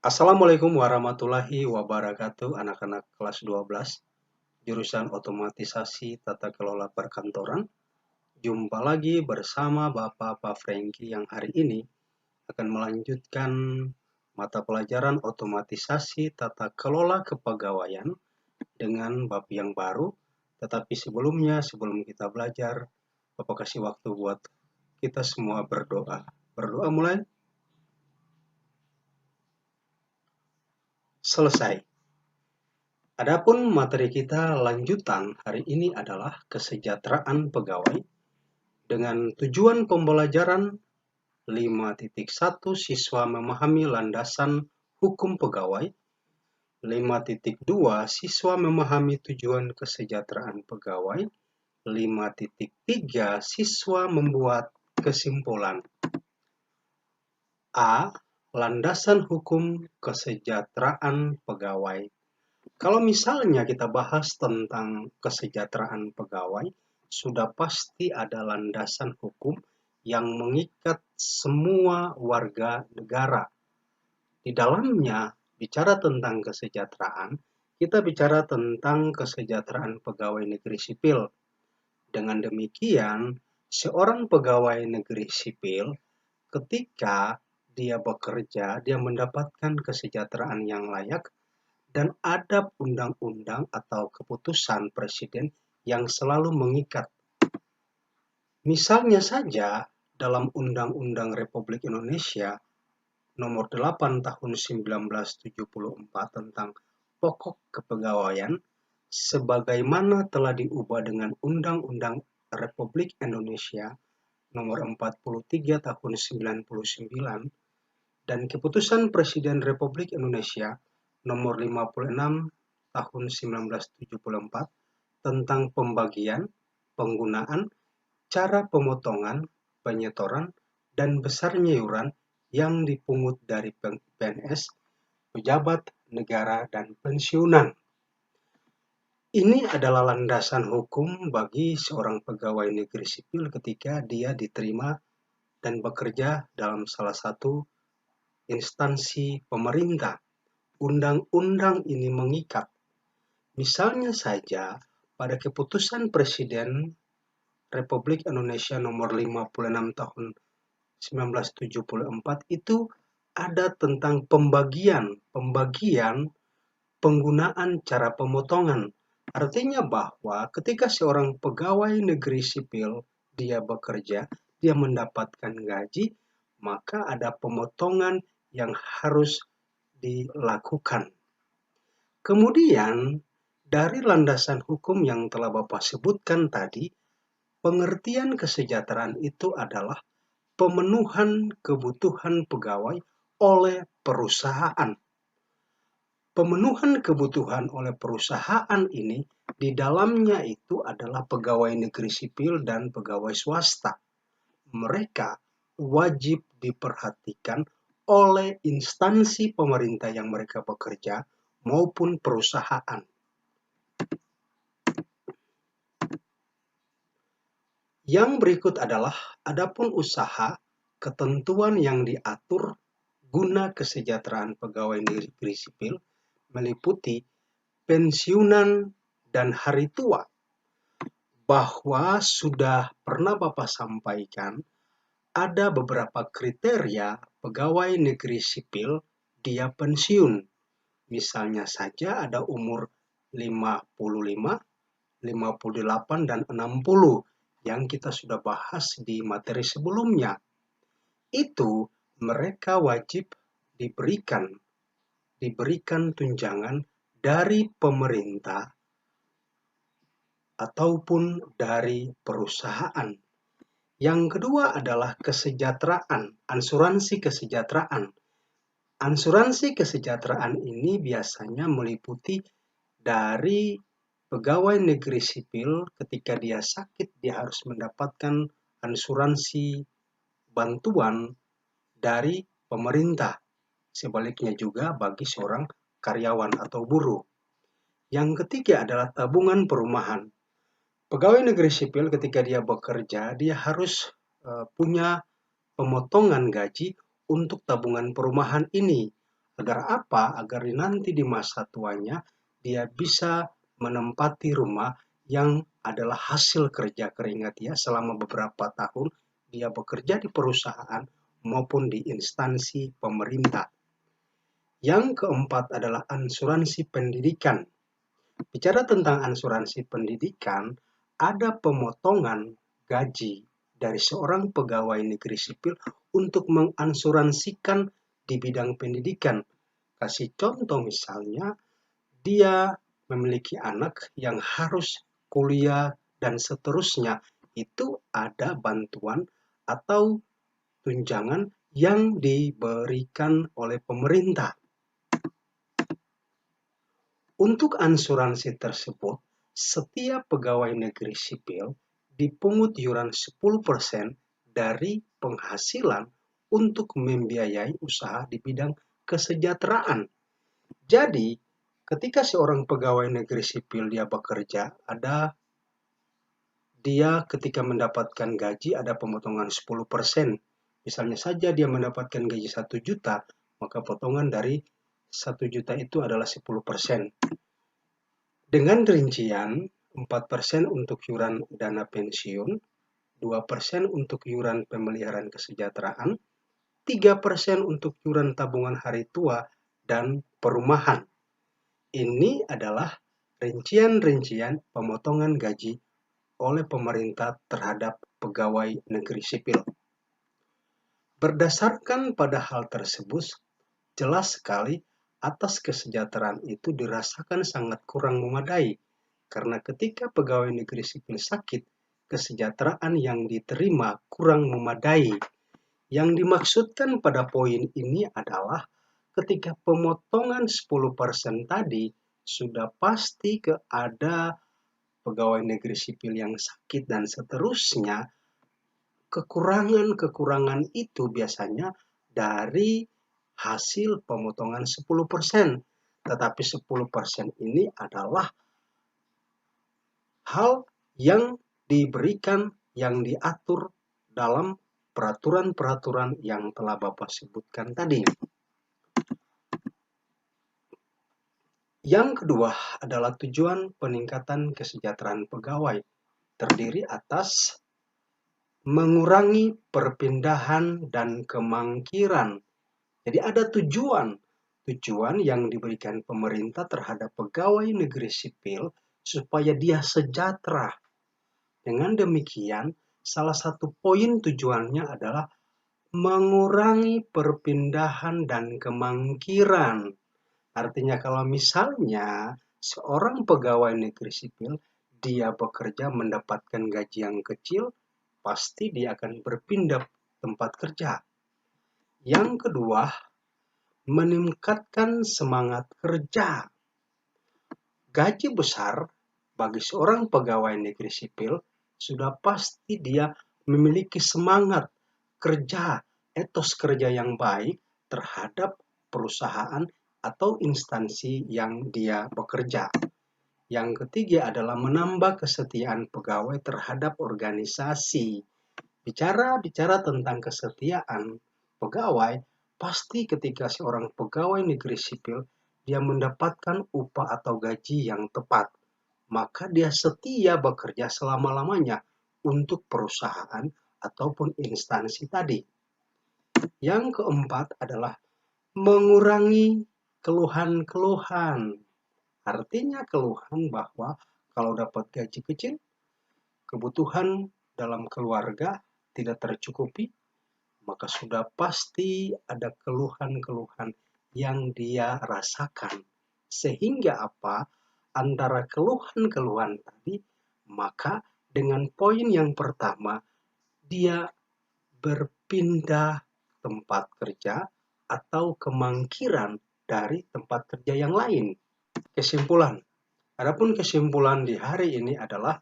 Assalamualaikum warahmatullahi wabarakatuh, anak-anak kelas 12, jurusan otomatisasi tata kelola perkantoran. Jumpa lagi bersama Bapak Pak Franky yang hari ini akan melanjutkan mata pelajaran otomatisasi tata kelola kepegawaian dengan bab yang baru. Tetapi sebelumnya, sebelum kita belajar, Bapak kasih waktu buat kita semua berdoa. Berdoa mulai. Selesai. Adapun materi kita lanjutan hari ini adalah kesejahteraan pegawai dengan tujuan pembelajaran 5.1 siswa memahami landasan hukum pegawai, 5.2 siswa memahami tujuan kesejahteraan pegawai, 5.3 siswa membuat kesimpulan. A. Landasan hukum kesejahteraan pegawai. Kalau misalnya kita bahas tentang kesejahteraan pegawai, sudah pasti ada landasan hukum yang mengikat semua warga negara. Di dalamnya, bicara tentang kesejahteraan, kita bicara tentang kesejahteraan pegawai negeri sipil. Dengan demikian, seorang pegawai negeri sipil, ketika dia bekerja, dia mendapatkan kesejahteraan yang layak, dan ada undang-undang atau keputusan presiden yang selalu mengikat. Misalnya saja dalam Undang-Undang Republik Indonesia Nomor 8 Tahun 1974 tentang pokok kepegawaian, sebagaimana telah diubah dengan Undang-Undang Republik Indonesia Nomor 43 Tahun 99 dan Keputusan Presiden Republik Indonesia Nomor 56 Tahun 1974 tentang pembagian, penggunaan, cara pemotongan, penyetoran, dan besarnya iuran yang dipungut dari PNS, pejabat negara, dan pensiunan. Ini adalah landasan hukum bagi seorang pegawai negeri sipil ketika dia diterima dan bekerja dalam salah satu instansi pemerintah. Undang-undang ini mengikat. Misalnya saja pada keputusan Presiden Republik Indonesia Nomor 56 Tahun 1974 itu ada tentang pembagian penggunaan cara pemotongan. Artinya bahwa ketika seorang pegawai negeri sipil dia bekerja, dia mendapatkan gaji, maka ada pemotongan yang harus dilakukan. Kemudian, dari landasan hukum yang telah Bapak sebutkan tadi, pengertian kesejahteraan itu adalah pemenuhan kebutuhan pegawai oleh perusahaan. Pemenuhan kebutuhan oleh perusahaan ini, di dalamnya itu adalah pegawai negeri sipil dan pegawai swasta. Mereka wajib diperhatikan oleh instansi pemerintah yang mereka bekerja maupun perusahaan. Yang berikut adalah adapun usaha, ketentuan yang diatur guna kesejahteraan pegawai negeri sipil meliputi pensiunan dan hari tua. Bahwa sudah pernah Bapak sampaikan, ada beberapa kriteria pegawai negeri sipil dia pensiun. Misalnya saja ada umur 55, 58, dan 60 yang kita sudah bahas di materi sebelumnya. Itu mereka wajib diberikan tunjangan dari pemerintah ataupun dari perusahaan. Yang kedua adalah kesejahteraan, asuransi kesejahteraan. Asuransi kesejahteraan ini biasanya meliputi dari pegawai negeri sipil ketika dia sakit, dia harus mendapatkan asuransi bantuan dari pemerintah. Sebaliknya juga bagi seorang karyawan atau buruh. Yang ketiga adalah tabungan perumahan. Pegawai negeri sipil ketika dia bekerja, dia harus punya pemotongan gaji untuk tabungan perumahan ini. Agar apa? Agar nanti di masa tuanya dia bisa menempati rumah yang adalah hasil kerja keringat dia selama beberapa tahun dia bekerja di perusahaan maupun di instansi pemerintah. Yang keempat adalah asuransi pendidikan. Bicara tentang asuransi pendidikan, ada pemotongan gaji dari seorang pegawai negeri sipil untuk mengasuransikan di bidang pendidikan. Kasih contoh misalnya, dia memiliki anak yang harus kuliah dan seterusnya. Itu ada bantuan atau tunjangan yang diberikan oleh pemerintah. Untuk asuransi tersebut, setiap pegawai negeri sipil dipungut iuran 10% dari penghasilan untuk membiayai usaha di bidang kesejahteraan. Jadi, ketika seorang pegawai negeri sipil dia bekerja, dia ketika mendapatkan gaji ada pemotongan 10%. Misalnya saja dia mendapatkan gaji 1 juta, maka potongan dari 1 juta itu adalah 10%. Dengan rincian 4% untuk iuran dana pensiun, 2% untuk iuran pemeliharaan kesejahteraan, 3% untuk iuran tabungan hari tua dan perumahan. Ini adalah rincian-rincian pemotongan gaji oleh pemerintah terhadap pegawai negeri sipil. Berdasarkan pada hal tersebut, jelas sekali atas kesejahteraan itu dirasakan sangat kurang memadai, karena ketika pegawai negeri sipil sakit, kesejahteraan yang diterima kurang memadai. Yang dimaksudkan pada poin ini adalah ketika pemotongan 10% tadi sudah pasti ada pegawai negeri sipil yang sakit dan seterusnya, kekurangan-kekurangan itu biasanya dari hasil pemotongan 10%. Tetapi 10% ini adalah hal yang diberikan, yang diatur dalam peraturan-peraturan yang telah Bapak sebutkan tadi. Yang kedua adalah tujuan peningkatan kesejahteraan pegawai, terdiri atas mengurangi perpindahan dan kemangkiran. Jadi ada tujuan yang diberikan pemerintah terhadap pegawai negeri sipil supaya dia sejahtera. Dengan demikian, salah satu poin tujuannya adalah mengurangi perpindahan dan kemangkiran. Artinya kalau misalnya seorang pegawai negeri sipil, dia bekerja mendapatkan gaji yang kecil, pasti dia akan berpindah tempat kerja. Yang kedua, meningkatkan semangat kerja. Gaji besar bagi seorang pegawai negeri sipil sudah pasti dia memiliki semangat kerja, etos kerja yang baik terhadap perusahaan atau instansi yang dia bekerja. Yang ketiga adalah menambah kesetiaan pegawai terhadap organisasi. Bicara tentang kesetiaan pegawai, pasti ketika seorang pegawai negeri sipil dia mendapatkan upah atau gaji yang tepat, maka dia setia bekerja selama-lamanya untuk perusahaan ataupun instansi tadi. Yang keempat adalah mengurangi keluhan-keluhan. Artinya keluhan bahwa kalau dapat gaji kecil, kebutuhan dalam keluarga tidak tercukupi, maka sudah pasti ada keluhan-keluhan yang dia rasakan. Sehingga apa? Antara keluhan-keluhan tadi, maka dengan poin yang pertama, dia berpindah tempat kerja atau kemangkiran dari tempat kerja yang lain. Kesimpulan. Adapun kesimpulan di hari ini adalah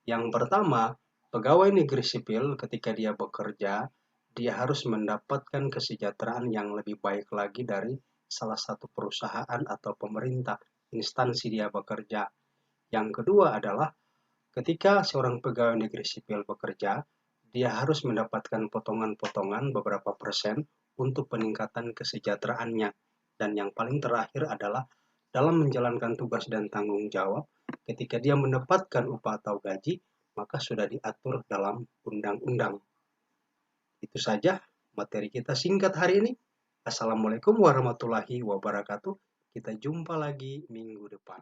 yang pertama, pegawai negeri sipil ketika dia bekerja, dia harus mendapatkan kesejahteraan yang lebih baik lagi dari salah satu perusahaan atau pemerintah, instansi dia bekerja. Yang kedua adalah ketika seorang pegawai negeri sipil bekerja, dia harus mendapatkan potongan-potongan beberapa persen untuk peningkatan kesejahteraannya. Dan yang paling terakhir adalah dalam menjalankan tugas dan tanggung jawab, ketika dia mendapatkan upah atau gaji, maka sudah diatur dalam undang-undang. Itu saja materi kita singkat hari ini. Assalamualaikum warahmatullahi wabarakatuh. Kita jumpa lagi minggu depan.